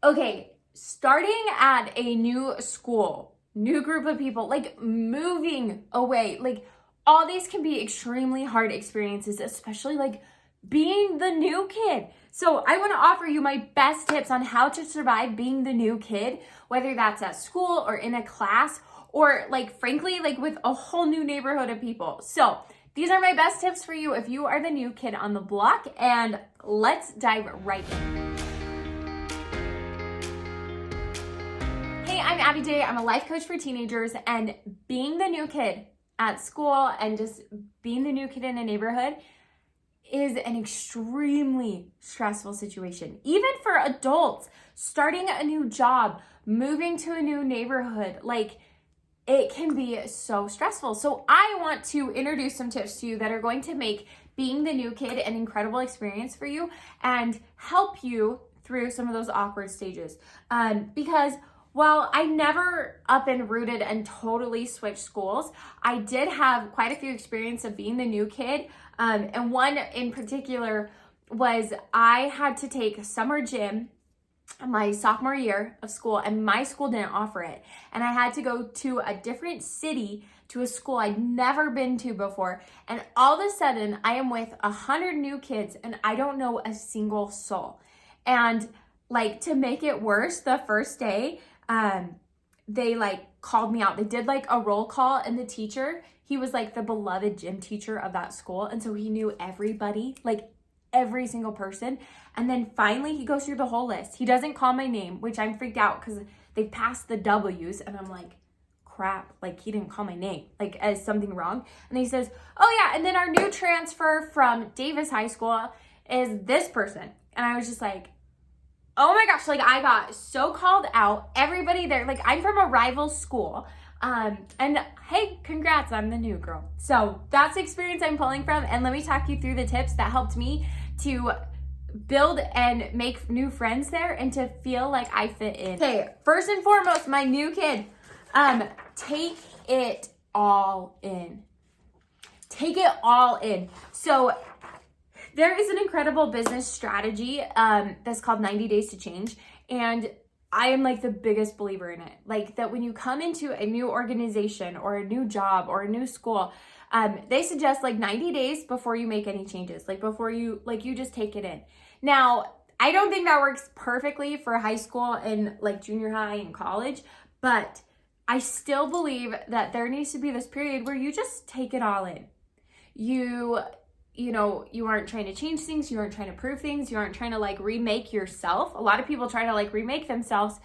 Okay, starting at a new school, new group of people, like moving away, like all these can be extremely hard experiences, especially like being the new kid. So I want to offer you my best tips on how to survive being the new kid, whether that's at school or in a class or like frankly, like with a whole new neighborhood of people. So these are my best tips for you if you are the new kid on the block, and let's dive right in. Hey, I'm Abby J. I'm a life coach for teenagers, and being the new kid at school and just being the new kid in a neighborhood is an extremely stressful situation. Even for adults, starting a new job, moving to a new neighborhood, like it can be so stressful. So I want to introduce some tips to you that are going to make being the new kid an incredible experience for you and help you through some of those awkward stages. Because while I never up and rooted and totally switched schools, I did have quite a few experiences of being the new kid. And one in particular was I had to take summer gym my sophomore year of school, and my school didn't offer it. And I had to go to a different city to a school I'd never been to before. And all of a sudden I am with 100 new kids and I don't know a single soul. And like, to make it worse, the first day, they like called me out. They did like a roll call, and the teacher, he was like the beloved gym teacher of that school. And so he knew everybody, like every single person. And then finally he goes through the whole list. He doesn't call my name, which I'm freaked out because they passed the W's, and I'm like, crap, like he didn't call my name, like as something wrong. And he says, oh yeah, and then our new transfer from Davis High School is this person. And I was just like, oh my gosh, like I got so called out. Everybody there, like I'm from a rival school. And hey, congrats, I'm the new girl. So that's the experience I'm pulling from. And let me talk you through the tips that helped me to build and make new friends there and to feel like I fit in. Okay, first and foremost, my new kid, take it all in. Take it all in. So there is an incredible business strategy that's called 90 Days to Change. And I am like the biggest believer in it. Like that when you come into a new organization or a new job or a new school, they suggest like 90 days before you make any changes. Like before you just take it in. Now, I don't think that works perfectly for high school and like junior high and college, but I still believe that there needs to be this period where you just take it all in. You aren't trying to change things. You aren't trying to prove things. You aren't trying to like remake yourself. A lot of people try to like remake themselves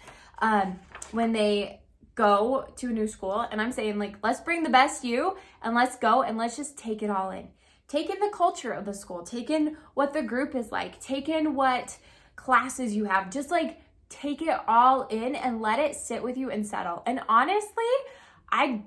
when they go to a new school. And I'm saying like, let's bring the best you and let's go and let's just take it all in. Take in the culture of the school. Take in what the group is like. Take in what classes you have. Just like take it all in and let it sit with you and settle. And honestly, I'd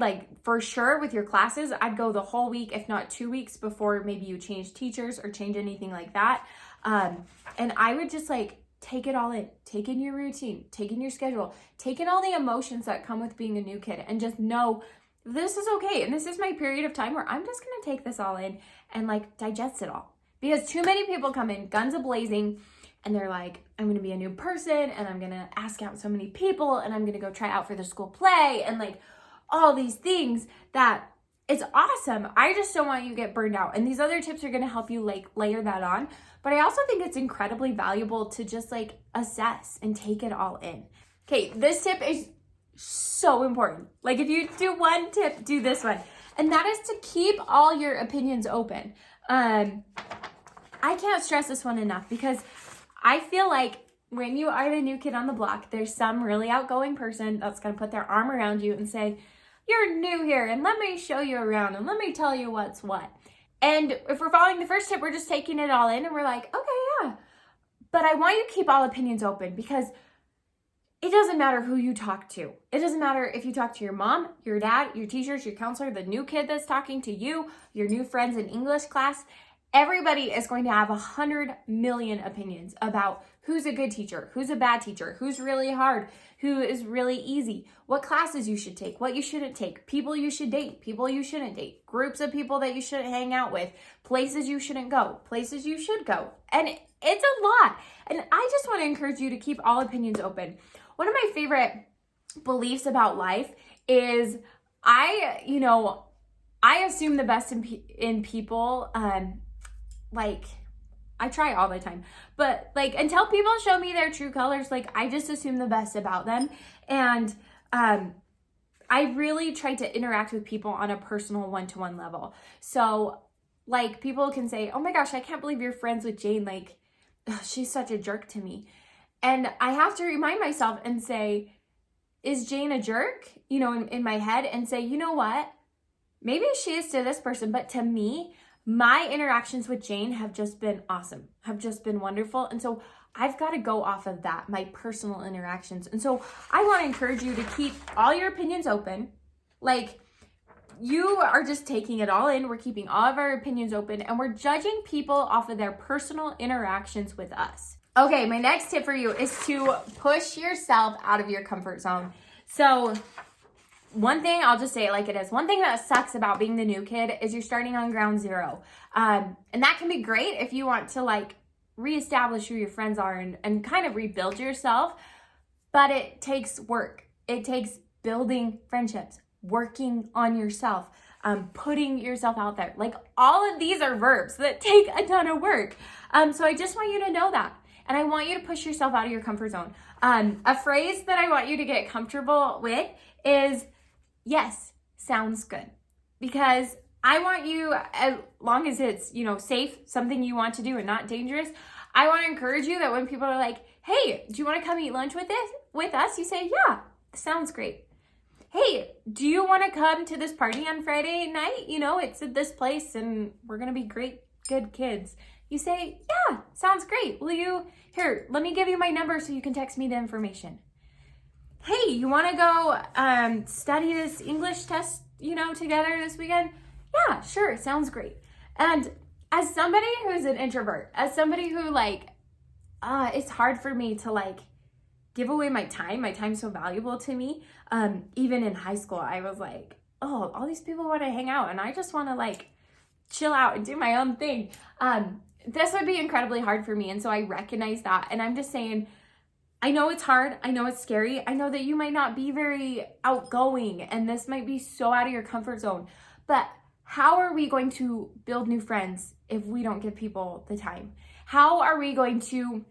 like for sure with your classes, I'd go the whole week, if not 2 weeks before maybe you change teachers or change anything like that. And I would just like take it all in, take in your routine, take in your schedule, take in all the emotions that come with being a new kid, and just know this is okay. And this is my period of time where I'm just going to take this all in and like digest it all, because too many people come in guns a-blazing and they're like, I'm going to be a new person and I'm going to ask out so many people and I'm going to go try out for the school play and like all these things that it's awesome. I just don't want you to get burned out. And these other tips are going to help you like layer that on. But I also think it's incredibly valuable to just like assess and take it all in. Okay, this tip is so important. Like if you do one tip, do this one. And that is to keep all your opinions open. I can't stress this one enough because I feel like when you are the new kid on the block, there's some really outgoing person that's going to put their arm around you and say, you're new here and let me show you around and let me tell you what's what. And if we're following the first tip, we're just taking it all in and we're like, okay, yeah. But I want you to keep all opinions open, because it doesn't matter who you talk to. It doesn't matter if you talk to your mom, your dad, your teachers, your counselor, the new kid that's talking to you, your new friends in English class. Everybody is going to have 100 million opinions about who's a good teacher, who's a bad teacher, who's really hard, who is really easy, what classes you should take, what you shouldn't take, people you should date, people you shouldn't date, groups of people that you shouldn't hang out with, places you shouldn't go, places you should go. And it's a lot. And I just want to encourage you to keep all opinions open. One of my favorite beliefs about life is I assume the best in people. Like, I try all the time, but like, until people show me their true colors, like, I just assume the best about them. And I really try to interact with people on a personal one-to-one level. So like, people can say, oh my gosh, I can't believe you're friends with Jane. Like, ugh, she's such a jerk to me. And I have to remind myself and say, is Jane a jerk? In my head, and say, you know what? Maybe she is to this person, but to me, my interactions with Jane have just been awesome, have just been wonderful. And so I've got to go off of that, my personal interactions. And so I want to encourage you to keep all your opinions open. Like, you are just taking it all in. We're keeping all of our opinions open, and we're judging people off of their personal interactions with us. Okay, my next tip for you is to push yourself out of your comfort zone. So one thing, I'll just say it like it is. One thing that sucks about being the new kid is you're starting on ground zero. And that can be great if you want to like reestablish who your friends are and kind of rebuild yourself. But it takes work. It takes building friendships, working on yourself, putting yourself out there. Like, all of these are verbs that take a ton of work. So I just want you to know that. And I want you to push yourself out of your comfort zone. A phrase that I want you to get comfortable with is, yes, sounds good. Because I want you, as long as it's, safe, something you want to do and not dangerous, I want to encourage you that when people are like, hey, do you want to come eat lunch with us? You say, yeah, sounds great. Hey, do you want to come to this party on Friday night? It's at this place and we're going to be good kids. You say, yeah, sounds great. Here, let me give you my number so you can text me the information. Hey, you want to go study this English test, together this weekend? Yeah, sure, sounds great. And as somebody who's an introvert, as somebody who it's hard for me to give away my time. My time's so valuable to me. Even in high school, I was like, oh, all these people want to hang out and I just want to chill out and do my own thing. This would be incredibly hard for me. And so I recognize that. And I'm just saying, I know it's hard. I know it's scary. I know that you might not be very outgoing and this might be so out of your comfort zone. But how are we going to build new friends if we don't give people the time? How are we going to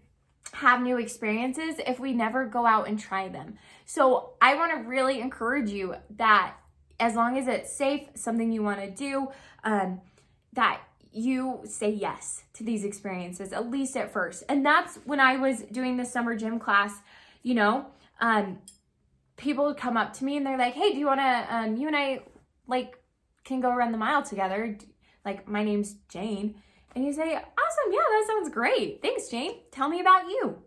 have new experiences if we never go out and try them? So I want to really encourage you that as long as it's safe, something you want to do, that you say yes to these experiences, at least at first. And that's when I was doing the summer gym class, people would come up to me and they're like, hey, do you want to, you and I can go run the mile together? My name's Jane. And you say, awesome, yeah, that sounds great. Thanks, Jane. Tell me about you.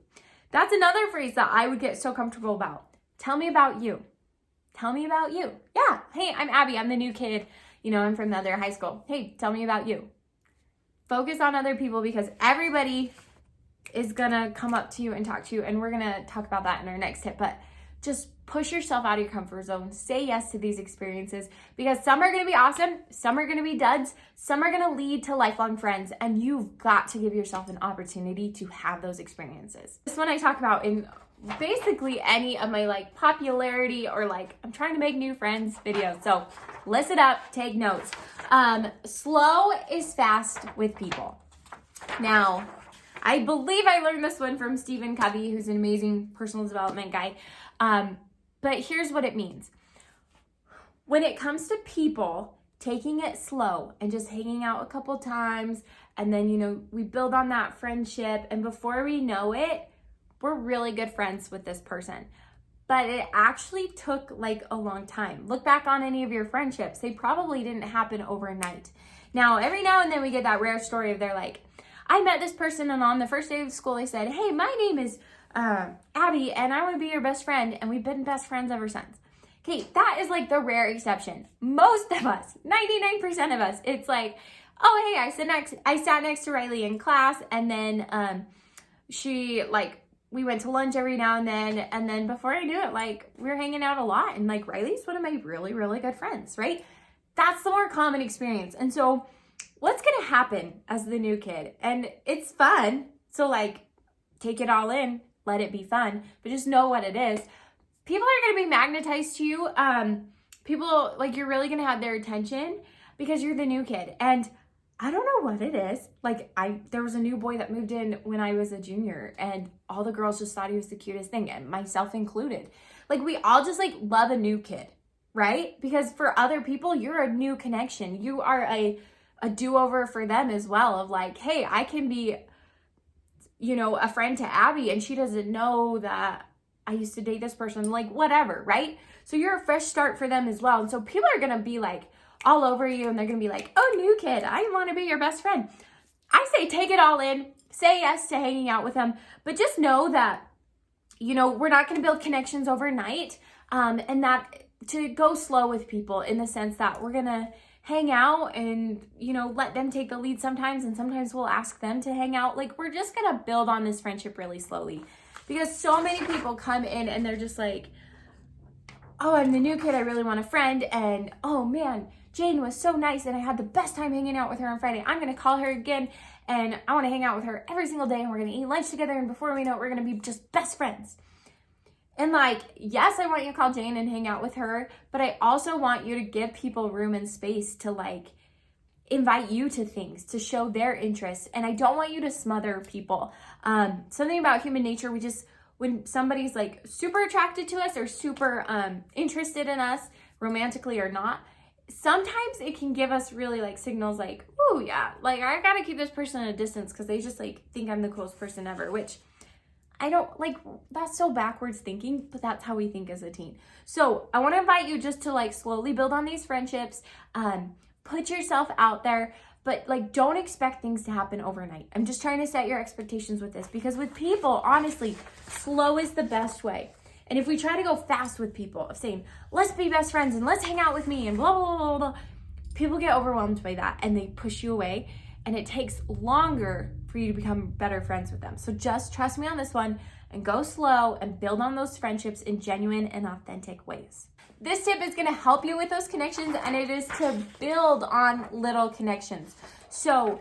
That's another phrase that I would get so comfortable about. Tell me about you. Tell me about you. Yeah, hey, I'm Abby. I'm the new kid. I'm from the other high school. Hey, tell me about you. Focus on other people because everybody is going to come up to you and talk to you. And we're going to talk about that in our next tip. But just push yourself out of your comfort zone. Say yes to these experiences because some are going to be awesome. Some are going to be duds. Some are going to lead to lifelong friends. And you've got to give yourself an opportunity to have those experiences. This one I talk about in basically any of my popularity or I'm trying to make new friends videos. So listen up, take notes. Slow is fast with people. Now, I believe I learned this one from Stephen Covey, who's an amazing personal development guy. But here's what it means. When it comes to people, taking it slow and just hanging out a couple times, and then, we build on that friendship, and before we know it, we're really good friends with this person. But it actually took a long time. Look back on any of your friendships. They probably didn't happen overnight. Now, every now and then we get that rare story of they're I met this person and on the first day of school, they said, hey, my name is Abby and I want to be your best friend. And we've been best friends ever since. Okay, that is the rare exception. Most of us, 99% of us, it's oh, hey, I sat next to Riley in class and then we went to lunch every now and then before I knew it, like, we were hanging out a lot, and like Riley's one of my really, really good friends, right? That's the more common experience. And so what's gonna happen as the new kid? And it's fun, so like, take it all in, let it be fun, but just know what it is. People are gonna be magnetized to you. People, like, you're really gonna have their attention because you're the new kid. And I don't know what it is. Like, there was a new boy that moved in when I was a junior, and all the girls just thought he was the cutest thing, and myself included. Like, we all just like love a new kid, right? Because for other people, you're a new connection. You are a do-over for them as well, of like, hey, I can be, you know, a friend to Abby, and she doesn't know that I used to date this person, like, whatever, right? So you're a fresh start for them as well. And so people are gonna be like all over you, and they're gonna be like, oh, new kid, I want to be your best friend. I say take it all in, say yes to hanging out with them, but just know that, you know, we're not gonna build connections overnight, and that to go slow with people, in the sense that we're gonna hang out and, you know, let them take the lead sometimes, and sometimes we'll ask them to hang out. Like, we're just gonna build on this friendship really slowly, because so many people come in and they're just like, oh, I'm the new kid, I really want a friend, and oh man, Jane was so nice and I had the best time hanging out with her on Friday. I'm gonna call her again, and I wanna hang out with her every single day, and we're gonna eat lunch together, and before we know it, we're gonna be just best friends. And like, yes, I want you to call Jane and hang out with her, but I also want you to give people room and space to like invite you to things, to show their interest. And I don't want you to smother people. Something about human nature, when somebody's like super attracted to us or super interested in us, romantically or not, sometimes it can give us really like signals like, oh yeah, like I gotta keep this person at a distance because they just like think I'm the coolest person ever, which I don't like. That's so backwards thinking, but that's how we think as a teen. So I want to invite you just to like slowly build on these friendships, put yourself out there, but like, don't expect things to happen overnight. I'm just trying to set your expectations with this, because with people, honestly, slow is the best way. And if we try to go fast with people of saying, let's be best friends and let's hang out with me and blah, blah, blah, blah, people get overwhelmed by that and they push you away, and it takes longer for you to become better friends with them. So just trust me on this one and go slow and build on those friendships in genuine and authentic ways. This tip is gonna help you with those connections, and it is to build on little connections. So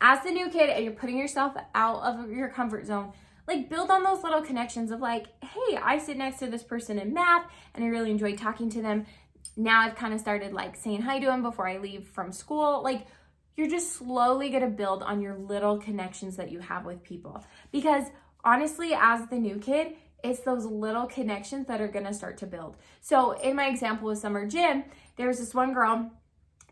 as the new kid and you're putting yourself out of your comfort zone, like build on those little connections of like, hey, I sit next to this person in math and I really enjoy talking to them. Now I've kind of started like saying hi to them before I leave from school. Like, you're just slowly gonna build on your little connections that you have with people. Because honestly, as the new kid, it's those little connections that are gonna start to build. So in my example with summer gym, there was this one girl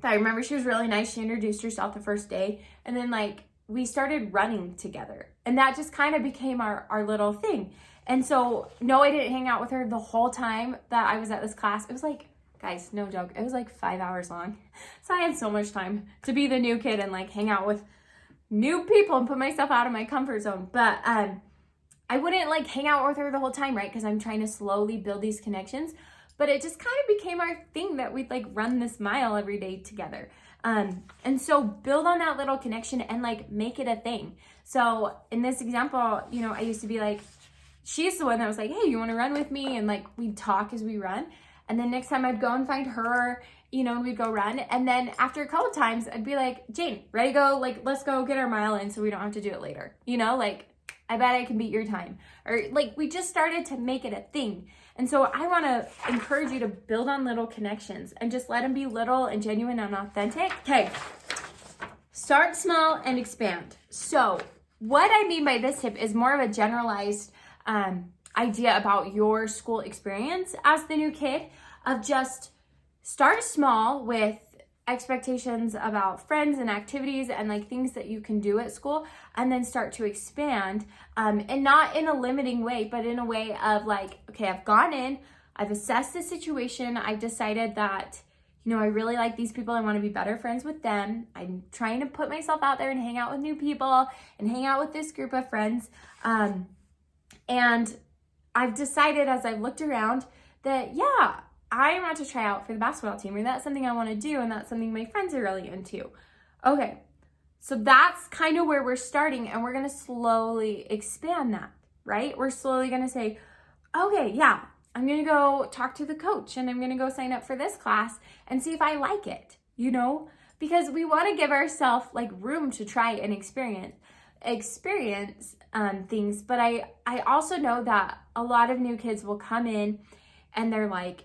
that I remember, she was really nice. She introduced herself the first day, and then like we started running together, and that just kind of became our little thing. And so no, I didn't hang out with her the whole time that I was at this class. It was like, guys, no joke, it was like 5 hours long. So I had so much time to be the new kid and like hang out with new people and put myself out of my comfort zone. But I wouldn't like hang out with her the whole time, right? Because I'm trying to slowly build these connections. But it just kind of became our thing that we'd like run this mile every day together. And so build on that little connection and like make it a thing. So in this example, you know, I used to be like, she's the one that was like, hey, you want to run with me? And like, we'd talk as we run. And then next time I'd go and find her, you know, and we'd go run. And then after a couple times, I'd be like, Jane, ready to go? Like, let's go get our mile in so we don't have to do it later. You know, like, I bet I can beat your time. Or like, we just started to make it a thing. And so I want to encourage you to build on little connections and just let them be little and genuine and authentic. Okay, start small and expand. So what I mean by this tip is more of a generalized idea about your school experience as the new kid, of just start small with expectations about friends and activities and like things that you can do at school, and then start to expand, and not in a limiting way, but in a way of like, okay, I've gone in, I've assessed the situation, I've decided that, you know, I really like these people, I want to be better friends with them, I'm trying to put myself out there and hang out with new people and hang out with this group of friends, and I've decided as I've looked around that, yeah, I want to try out for the basketball team, or that's something I want to do, and that's something my friends are really into. Okay, So that's kind of where we're starting, and we're going to slowly expand that, right? We're slowly going to say, okay, yeah, I'm going to go talk to the coach and I'm going to go sign up for this class and see if I like it, you know, because we want to give ourselves like room to try and experience things. But I also know that a lot of new kids will come in and they're like,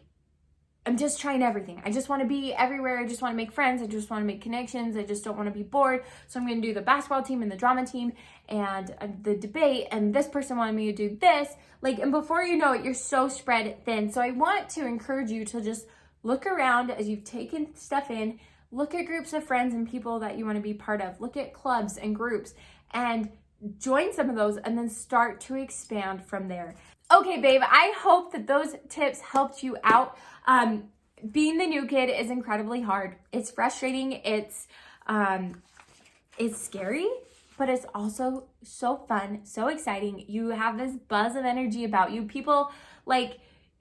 I'm just trying everything. I just want to be everywhere. I just want to make friends. I just want to make connections. I just don't want to be bored. So I'm going to do the basketball team and the drama team and the debate. And this person wanted me to do this. Like, and before you know it, you're so spread thin. So I want to encourage you to just look around as you've taken stuff in. Look at groups of friends and people that you want to be part of. Look at clubs and groups and join some of those and then start to expand from there. Okay, babe, I hope that those tips helped you out. Being the new kid is incredibly hard. It's frustrating. It's scary, but it's also so fun, so exciting. You have this buzz of energy about you. People, like,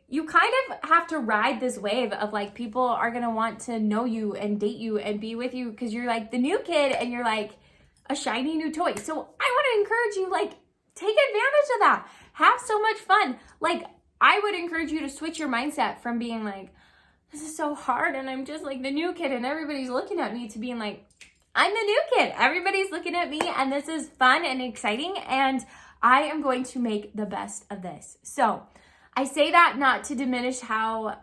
you kind of have to ride this wave of like people are going to want to know you and date you and be with you because you're like the new kid and you're like a shiny new toy. So I want to encourage you, like, take advantage of that. Have so much fun. Like, I would encourage you to switch your mindset from being like, this is so hard and I'm just like the new kid and everybody's looking at me, to being like, I'm the new kid. Everybody's looking at me and this is fun and exciting and I am going to make the best of this. So I say that not to diminish how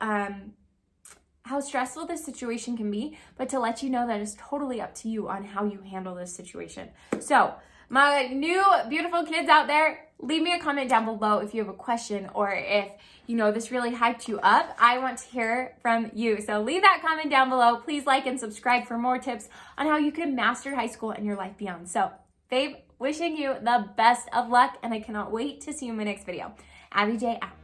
stressful this situation can be, but to let you know that it's totally up to you on how you handle this situation. So my new beautiful kids out there, leave me a comment down below if you have a question or if, you know, this really hyped you up. I want to hear from you. So leave that comment down below. Please like and subscribe for more tips on how you can master high school and your life beyond. So, babe, wishing you the best of luck, and I cannot wait to see you in my next video. Abby J out.